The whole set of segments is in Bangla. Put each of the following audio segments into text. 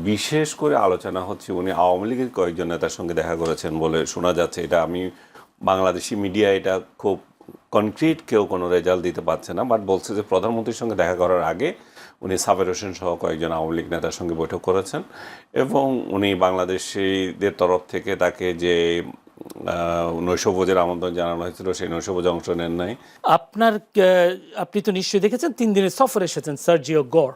বিশেষ করে আলোচনা হচ্ছে উনি আওয়ামী লীগের কয়েকজন নেতার সঙ্গে দেখা করেছেন বলে শোনা যাচ্ছে। এটা আমি বাংলাদেশি মিডিয়া এটা খুব কনক্রিট কেউ কোনো রেজাল্ট দিতে পারছে না, বাট বলছে যে প্রধানমন্ত্রীর সঙ্গে দেখা করার আগে উনি সাবের হোসেন সহ কয়েকজন আওয়ামী লীগ নেতার সঙ্গে বৈঠক করেছেন এবং উনি বাংলাদেশিদের তরফ থেকে তাকে যে নৈশভোজের আমন্ত্রণ জানানো হয়েছিল সেই নৈশভোজে অংশ নেন নাই। আপনি তো নিশ্চয়ই দেখেছেন 3 দিনের সফরে এসেছেন সার্জিও গর,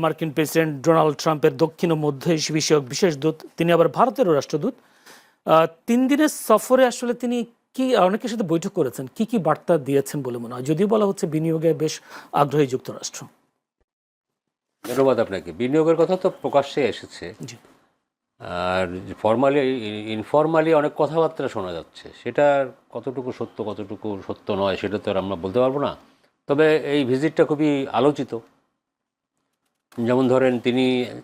মার্কিন প্রেসিডেন্ট ডোনাল্ড ট্রাম্পের দক্ষিণ ও মধ্য এশিয়া বিষয়ক বিশেষ দূত, তিনি আবার ভারতেরও রাষ্ট্রদূত। 3 দিনের সফরে আসলে তিনি কি অনেকের সাথে বৈঠক করেছেন, কি কি বার্তা দিয়েছেন বলে মনে হয়? যদিও বলা হচ্ছে বিনিয়োগে বেশ আগ্রহী যুক্তরাষ্ট্র। ধন্যবাদ আপনাকে। বিনিয়োগের কথা তো প্রকাশ্যে এসেছে, আর ফর্মালি ইনফর্মালি অনেক কথাবার্তা শোনা যাচ্ছে, সেটা কতটুকু সত্য নয় সেটা তো আর আমরা বলতে পারবো না। তবে এই ভিজিটটা খুবই আলোচিত। যেমন ধরেন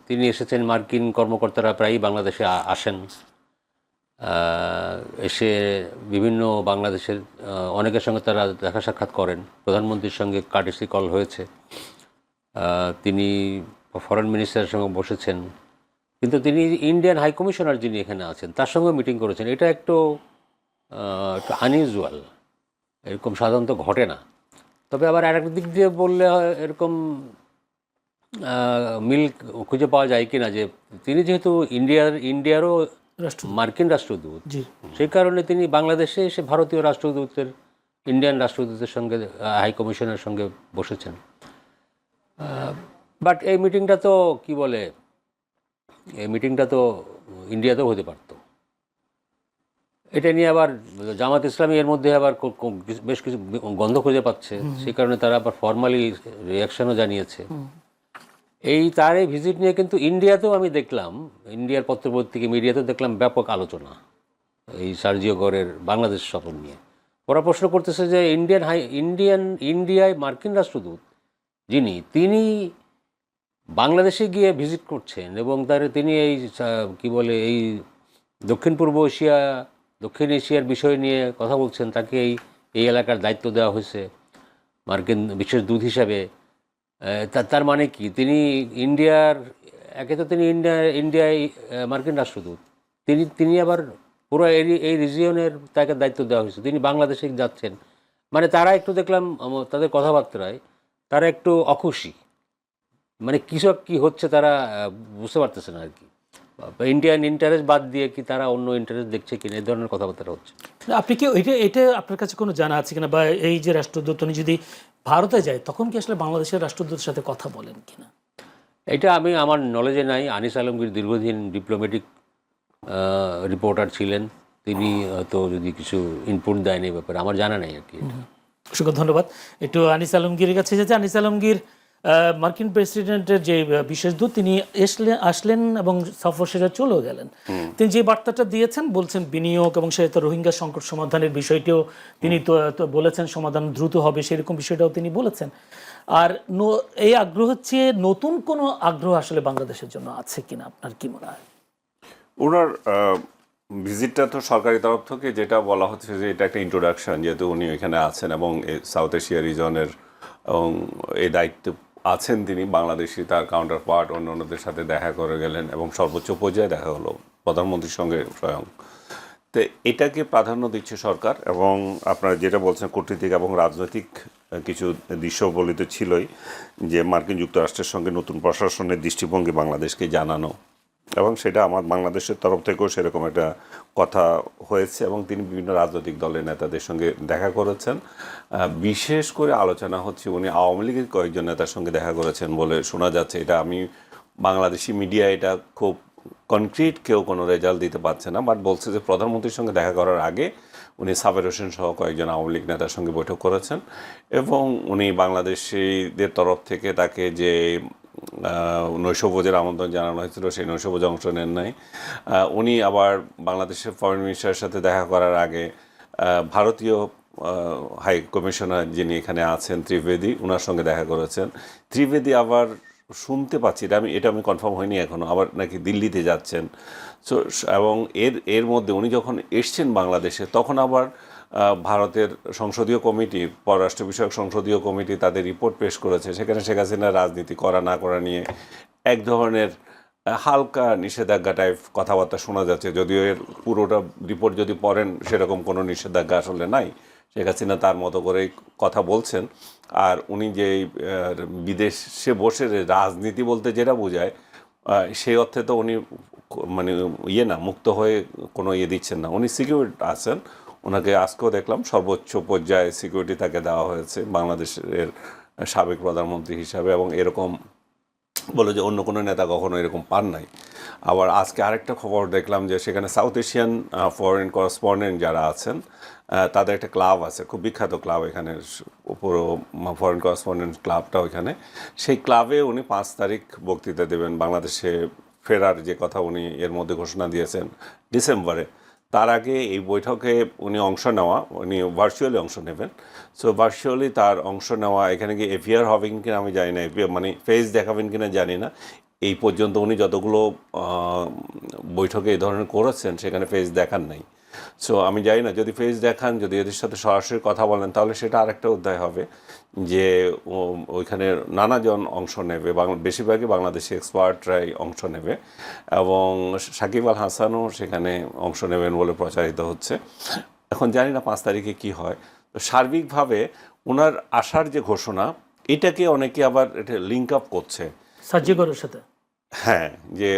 তিনি এসেছেন, মার্কিন কর্মকর্তারা প্রায়ই বাংলাদেশে আসেন, এসে বিভিন্ন বাংলাদেশের অনেকের সঙ্গে তারা দেখা সাক্ষাৎ করেন। প্রধানমন্ত্রীর সঙ্গে কার্টেসি কল হয়েছে, তিনি ফরেন মিনিস্টারের সঙ্গে বসেছেন, কিন্তু তিনি ইন্ডিয়ান হাই কমিশনার যিনি এখানে আছেন তার সঙ্গে মিটিং করেছেন। এটা একটু আনইউজুয়াল, এরকম সাধারণত ঘটে না। তবে আবার আরেক দিক দিয়ে বললে এরকম মিল খুঁজে পাওয়া যায় কি না, যে তিনি যেহেতু ইন্ডিয়ারও মার্কিন রাষ্ট্রদূত, সেই কারণে তিনি বাংলাদেশে এসে ভারতীয় রাষ্ট্রদূতের, ইন্ডিয়ান রাষ্ট্রদূতের সঙ্গে, হাই কমিশনের সঙ্গে বসেছেন। বাট এই মিটিংটা তো কি বলে, এই মিটিংটা তো ইন্ডিয়াতেও হতে পারত। এটা নিয়ে আবার জামাত ইসলামী এর মধ্যে আবার বেশ কিছু গন্ধ খুঁজে পাচ্ছে, সেই কারণে তারা আবার ফর্মালি রিয়াকশনও জানিয়েছে। তার এই ভিজিট নিয়ে কিন্তু ইন্ডিয়াতেও আমি দেখলাম, ইন্ডিয়ার পত্রপত্রিকা মিডিয়াতেও দেখলাম ব্যাপক আলোচনা এই সার্জিও গরের বাংলাদেশ সফর নিয়ে। ওরা প্রশ্ন করতেছে যে ইন্ডিয়ায় মার্কিন রাষ্ট্রদূত তিনি বাংলাদেশে গিয়ে ভিজিট করছেন এবং তিনি এই কি বলে এই দক্ষিণ এশিয়ার বিষয় নিয়ে কথা বলছেন, তাকে এই এলাকার দায়িত্ব দেওয়া হয়েছে মার্কিন বিশেষ দূত হিসাবে। তার মানে কি, তিনি ইন্ডিয়ায় মার্কিন রাষ্ট্রদূত, তিনি আবার পুরো এই রিজিয়নের তাকে দায়িত্ব দেওয়া হয়েছে, তিনি বাংলাদেশে যাচ্ছেন। মানে তারা একটু দেখলাম তাদের কথাবার্তায় তারা একটু অখুশি, মানে কি হচ্ছে তারা বুঝতে পারতেছে না আর কি। ইন্ডিয়ান ইন্টারেস্ট বাদ দিয়ে কি তারা অন্য ইন্টারেস্ট দেখছে কিনা, এই ধরনের কথাবার্তা হচ্ছে। আপনি কি এটা আপনার কাছে কোনো জানা আছে কিনা, বা এই যে রাষ্ট্রদূত উনি যদি ভারতে যায় তখন কি আসলে বাংলাদেশের রাষ্ট্রদূতের সাথে কথা বলেন কিনা? এটা আমার নলেজে নাই। আনিস আলমগীর দীর্ঘদিন ডিপ্লোম্যাটিক রিপোর্টার ছিলেন, তিনি হয়তো যদি কিছু ইনপুট দেয়নি এই ব্যাপারে, আমার জানা নেই আর কি। অসংখ্য ধন্যবাদ। একটু আনিস আলমগীরের কাছে এসেছে। আনিস আলমগীর, মার্কিন প্রেসিডেন্টের যে বিশেষ দূত তিনি আসলেন এবং সফর শেষে চলেও গেলেন। তিনি যে বার্তাটা দিয়েছেন, বলছেন বিনিয়োগ এবং সে রোহিঙ্গা সংকট সমাধানের বিষয়টিও তিনি তো বলেছেন সমাধান দ্রুত হবে, সেরকম বিষয়টাও তিনি বলেছেন। আর এই আগ্রহ হচ্ছে নতুন কোনো আগ্রহ আসলে বাংলাদেশের জন্য আছে কিনা, আপনার কি মনে হয়? ওনার ভিজিটটা তো সরকারি তরফ থেকে যেটা বলা হচ্ছে যে এটা একটা ইন্ট্রোডাকশন, যেহেতু উনি এখানে আছেন এবং সাউথ এশিয়া রিজনের এবং এই দায়িত্ব আছেন তিনি, বাংলাদেশি তার কাউন্টার পার্ট অন্যদের সাথে দেখা করে গেলেন এবং সর্বোচ্চ পর্যায়ে দেখা হলো প্রধানমন্ত্রীর সঙ্গে স্বয়ং। তো এটাকে প্রাধান্য দিচ্ছে সরকার, এবং আপনারা যেটা বলছেন কূটনীতিক এবং রাজনৈতিক কিছু দৃশ্যবলী তো ছিলই, যে মার্কিন যুক্তরাষ্ট্রের সঙ্গে নতুন প্রশাসনের দৃষ্টিভঙ্গি বাংলাদেশকে জানানো, এবং সেটা আমার বাংলাদেশের তরফ থেকেও সেরকম একটা কথা হয়েছে এবং তিনি বিভিন্ন রাজনৈতিক দলের নেতাদের সঙ্গে দেখা করেছেন। বিশেষ করে আলোচনা হচ্ছে উনি আওয়ামী লীগের কয়েকজন নেতার সঙ্গে দেখা করেছেন বলে শোনা যাচ্ছে। এটা আমি বাংলাদেশি মিডিয়া এটা খুব কনক্রিট কেউ কোনো রেজাল্ট দিতে পারছে না, বাট বলছে যে প্রধানমন্ত্রীর সঙ্গে দেখা করার আগে উনি সাবের হোসেন সহ কয়েকজন আওয়ামী লীগ নেতার সঙ্গে বৈঠক করেছেন এবং উনি বাংলাদেশিদের তরফ থেকে তাকে যে নৈশভোজের আমন্ত্রণ জানানো হয়েছিল সেই নৈশভোজে অংশ নেন নাই। উনি আবার বাংলাদেশের ফরেন মিনিস্টারের সাথে দেখা করার আগে ভারতীয় হাই কমিশনার যিনি এখানে আছেন ত্রিবেদী, ওনার সঙ্গে দেখা করেছেন। ত্রিবেদী আবার শুনতে পাচ্ছি, এটা আমি কনফার্ম হয়নি এখনও, আবার নাকি দিল্লিতে যাচ্ছেন। সো এবং এর মধ্যে উনি যখন এসছেন বাংলাদেশে, তখন আবার ভারতের সংসদীয় কমিটি, পররাষ্ট্র বিষয়ক সংসদীয় কমিটি তাদের রিপোর্ট পেশ করেছে, সেখানে শেখ হাসিনার রাজনীতি করা না করা নিয়ে এক ধরনের হালকা নিষেধাজ্ঞা টাইপ কথাবার্তা শোনা যাচ্ছে, যদিও এর পুরোটা রিপোর্ট যদি পড়েন সেরকম কোনো নিষেধাজ্ঞা আসলে নাই। শেখ হাসিনা তার মতো করেই কথা বলছেন। আর উনি যে বিদেশে বসে রাজনীতি বলতে যেটা বোঝায়, সেই অর্থে তো উনি মানে না মুক্ত হয়ে কোনো দিচ্ছেন না, উনি সিকিউরিটি আছেন। ওনাকে আজকেও দেখলাম সর্বোচ্চ পর্যায়ে সিকিউরিটি তাকে দেওয়া হয়েছে বাংলাদেশের সাবেক প্রধানমন্ত্রী হিসাবে, এবং এরকম বলে যে অন্য কোনো নেতা কখনো এরকম পান নাই। আবার আজকে আরেকটা খবর দেখলাম যে সেখানে সাউথ এশিয়ান ফরেন করেসপন্ডেন্ট যারা আছেন তাদের একটা ক্লাব আছে, খুব বিখ্যাত ক্লাব এখানে, পুরো ফরেন করেসপন্ডেন্ট ক্লাবটা ওইখানে। সেই ক্লাবে উনি 5 তারিখ বক্তৃতা দেবেন, বাংলাদেশে ফেরার যে কথা উনি এর মধ্যে ঘোষণা দিয়েছেন ডিসেম্বরে। তার আগে এই বৈঠকে উনি উনি ভার্চুয়ালি অংশ নেবেন। সো ভার্চুয়ালি তার অংশ নেওয়া, এখানে গিয়ে এফিআর হবেন কিনা আমি জানি না, মানে ফেস দেখাবেন কিনা জানি না। এই পর্যন্ত উনি যতগুলো বৈঠকে এই ধরনের করেছেন সেখানে ফেস দেখান নাই। সো আমি জানি না, যদি ফেস দেখান, যদি এদের সাথে সরাসরি কথা বলেন, তাহলে সেটা আরেকটা অধ্যায় হবে যে ওইখানে নানাজন অংশ নেবে, বেশিরভাগই বাংলাদেশি এক্সপার্টরাই অংশ নেবে, এবং সাকিব আল হাসানও সেখানে অংশ নেবেন বলে প্রচারিত হচ্ছে। এখন জানি না 5 তারিখে কি হয়। তো সার্বিকভাবে ওনার আসার যে ঘোষণা, এটাকে অনেকে আবার এটা লিঙ্ক আপ করছে সার্জিকরের সাথে। হ্যাঁ, যে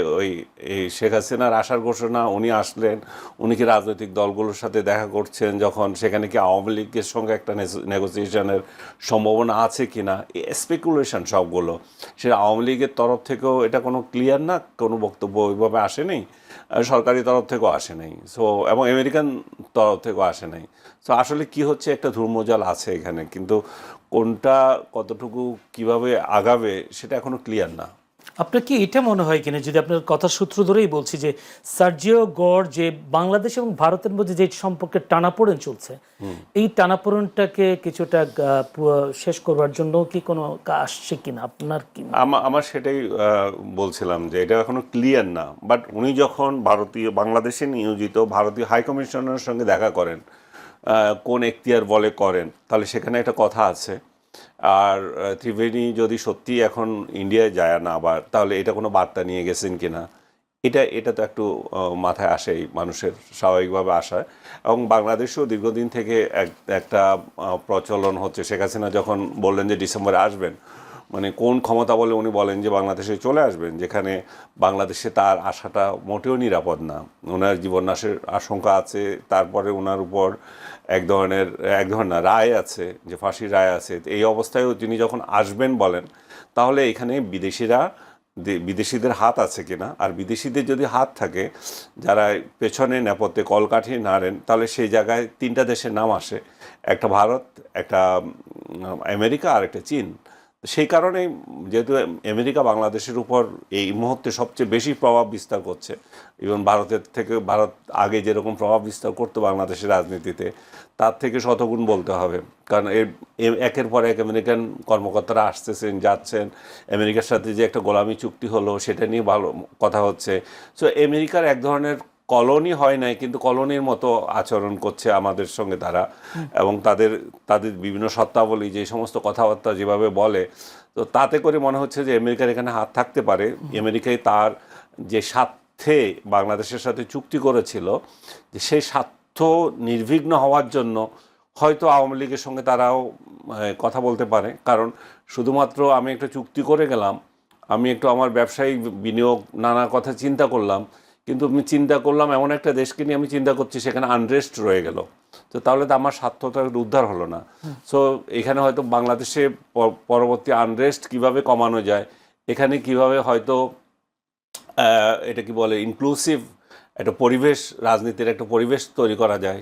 এই শেখ হাসিনার আসার ঘোষণা, উনি আসলেন, উনি কি রাজনৈতিক দলগুলোর সাথে দেখা করছেন, যখন সেখানে কি আওয়ামী লীগের সঙ্গে একটা নেগোসিয়েশনের সম্ভাবনা আছে কি না, স্পেকুলেশন সবগুলো। সেটা আওয়ামী লীগের তরফ থেকেও এটা কোনো ক্লিয়ার না, কোনো বক্তব্য ওইভাবে আসেনি, সরকারি তরফ থেকেও আসে নাই, সো এবং আমেরিকান তরফ থেকেও আসে নাই। সো আসলে কি হচ্ছে, একটা ধূম্রজাল আছে এখানে, কিন্তু কোনটা কতটুকু কিভাবে আগাবে সেটা এখনো ক্লিয়ার না। আপনার কি এটা মনে হয় কিনা, যদি আপনার কথার সূত্র ধরেই বলছি, যে সার্জিও গড় যে বাংলাদেশ এবং ভারতের মধ্যে যে সম্পর্কের টানাপোড়েন চলছে, এই টানাপোড়েনটাকে কিছুটা শেষ করবার জন্য কি কোনো আসছে কিনা, আপনার কি? আমার সেটাই বলছিলাম যে এটা এখনো ক্লিয়ার না। বাট উনি যখন বাংলাদেশে নিয়োজিত ভারতীয় হাই কমিশনারের সঙ্গে দেখা করেন, কোন এখতিয়ার বলে করেন, তাহলে সেখানে একটা কথা আছে। আর ত্রিবেণী যদি সত্যি এখন ইন্ডিয়ায় যায় না আবার, তাহলে এটা কোনো বার্তা নিয়ে গেছেন কিনা, এটা তো একটু মাথায় আসেই, মানুষের স্বাভাবিকভাবে আসায়। এবং বাংলাদেশেও দীর্ঘদিন থেকে একটা প্রচলন হচ্ছে, শেখ হাসিনা যখন বললেন যে ডিসেম্বরে আসবেন, মানে কোন ক্ষমতা বলে উনি বলেন যে বাংলাদেশে চলে আসবেন, যেখানে বাংলাদেশে তার আসাটা মোটেও নিরাপদ না, ওনার জীবননাশের আশঙ্কা আছে। তারপরে ওনার উপর এক ধরনের রায় আছে, যে ফাঁসির রায় আছে। এই অবস্থায়ও তিনি যখন আসবেন বলেন, তাহলে এখানে বিদেশিদের হাত আছে কিনা, আর বিদেশিদের যদি হাত থাকে, যারা পেছনে নেপথ্যে কলকাঠি নাড়েন, তাহলে সেই জায়গায় 3টা দেশের নাম আসে, একটা ভারত, একটা আমেরিকা, আর একটা চীন। সেই কারণেই, যেহেতু আমেরিকা বাংলাদেশের উপর এই মুহূর্তে সবচেয়ে বেশি প্রভাব বিস্তার করছে, ইভেন ভারত আগে যেরকম প্রভাব বিস্তার করতো বাংলাদেশের রাজনীতিতে, তার থেকে শতগুণ বলতে হবে। কারণ একের পর এক আমেরিকান কর্মকর্তারা আসতেছেন, যাচ্ছেন। আমেরিকার সাথে যে একটা গোলামি চুক্তি হলো, সেটা নিয়ে ভালো কথা হচ্ছে। সো আমেরিকার এক ধরনের কলোনি হয় নাই, কিন্তু কলোনির মতো আচরণ করছে আমাদের সঙ্গে তারা, এবং তাদের বিভিন্ন শর্তাবলী, যে সমস্ত কথাবার্তা যেভাবে বলে, তো তাতে করে মনে হচ্ছে যে আমেরিকার এখানে হাত থাকতে পারে। আমেরিকায় তার যে স্বার্থে বাংলাদেশের সাথে চুক্তি করেছিল, যে সেই স্বার্থ নির্বিঘ্ন হওয়ার জন্য হয়তো আওয়ামী লীগের সঙ্গে তারাও কথা বলতে পারে। কারণ শুধুমাত্র আমি একটা চুক্তি করে গেলাম, আমি একটু আমার ব্যবসায়িক বিনিয়োগ নানা কথা চিন্তা করলাম, কিন্তু আমি চিন্তা করলাম এমন একটা দেশকে নিয়ে আমি চিন্তা করছি, সেখানে আনরেস্ট রয়ে গেল, তো তাহলে তো আমার স্বার্থটা উদ্ধার হলো না। সো এখানে হয়তো বাংলাদেশে পরবর্তী আনরেস্ট কিভাবে কমানো যায়, এখানে কিভাবে হয়তো এটা কি বলে ইনক্লুসিভ একটা পরিবেশ, রাজনীতির একটা পরিবেশ তৈরি করা যায়,